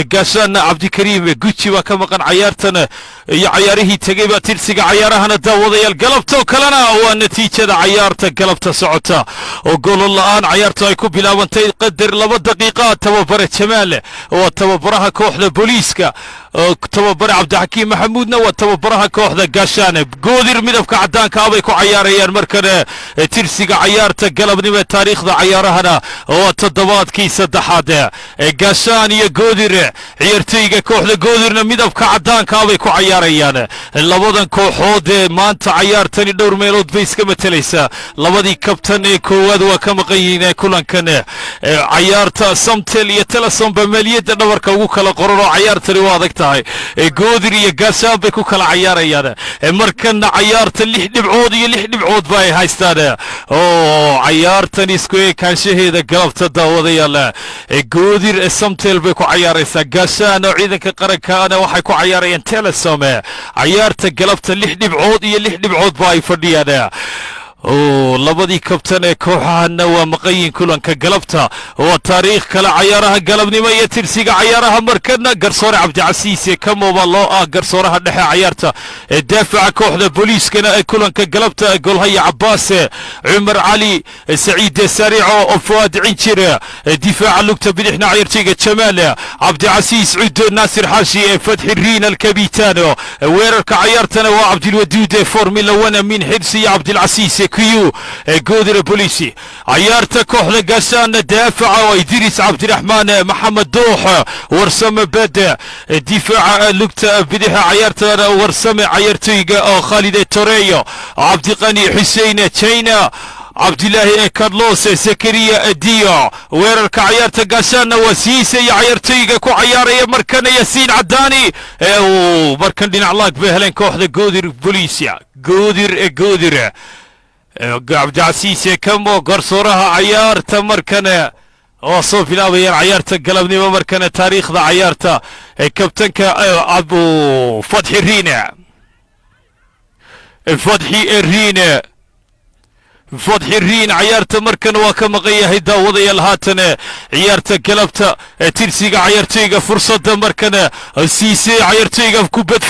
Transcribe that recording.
قاشان عبد الكريم قوتشي وكمقن عيارتنا عياره تجيب ترسق عيارها داوضي القلبته كلنا والنتيجة عيارته قلبته سعته وقول الله أنا عيارته يكون بلا وانتي قدر لبا دقيقات توبرت شماله وتوبرها كوحدة بوليسكا توبر عبد الحكيم محمودنا وتوبرها كوحدة قاشان قودر مدفك عدان كابيكو عياريان مركنا ترسق عيارته قلب نمى تاريخ ذا عيارها وتضباط كيس الدحادة قاشان يا قودر عيارتيga kooxda goodirna midabka cadaanka ay ku ciyaarayaan labadan kooxood maanta ciyaartani dhowr meelood bay iska matalaysaa labadii kabtan ee koowaad waa ka maqan yihiin kulankan ciyaarta Samtel iyo Telesom Bamaliyada dhabarka ugu kala qororo ciyaartani waa adag tahay goodir iyo gaashaan bay ku kala ciyaarayaan markana ciyaarta 6 dhibcood iyo 6 dhibcood bay haystaan oo ciyaartani isku eekaanshaheeda galabta daawadayaal goodir Samtel bay ku ciyaaraysaa gaashaan oo ciidanka qarankaana waxay ku ciyaarayaan Telesom ciyaarta galabta 6 dhibcood iyo 6 dhibcood bay fadhiyaan labadii kabtan ee kooxahana waa maqayin kulanka galabta oo taariikh kala ciyaaraha galabnimo iyo tirsiga ciyaaraha markana garsoore Cabdicasiis ka moobalo garsooraha dhexe ciyaarta daafaca kooxda booliiskana ee kulanka galabta golhaya Cabbaas Umar Ali Saciid Sariico oo Fuad Cinjir difaaca lugta bidixna ciyaartiga Jamaal Cabdicasiis Cudo Naasir Xaashi Fathi Riin al-Kabitano weerarka ciyaartana waa Cabdilwaduud Formula 1 min Xirsi Cabdilcasiis كيو قودر بوليسي عيارته كوحدة قاسان دافع وإدريس عبد الرحمن محمد دوح ورسم بدأ دفاع لقطة بدها عيارته ورسم عيارتي خالد توريو عبد الغني حسين تشينا عبد الله كارلوس زكريا ديو ويرك عيارته قاسان وسيسي عيارتي كو عياري مركن ياسين عداني ومركن دين علاق بهلين كوحدة قودر بوليسيا قودر Cabdicasiis kamo garsooraha ciyaarta markana oo soo bilaabay ciyaarta galabnimo markana taariikhda ciyaarta kabtanka Abu Fathi Riin ciyaarta markana waa ka maqan yahay daawadayaal haatan ciyaarta galabta tirsiga ciyaartayga fursada markana siisay ciyaartayga kubad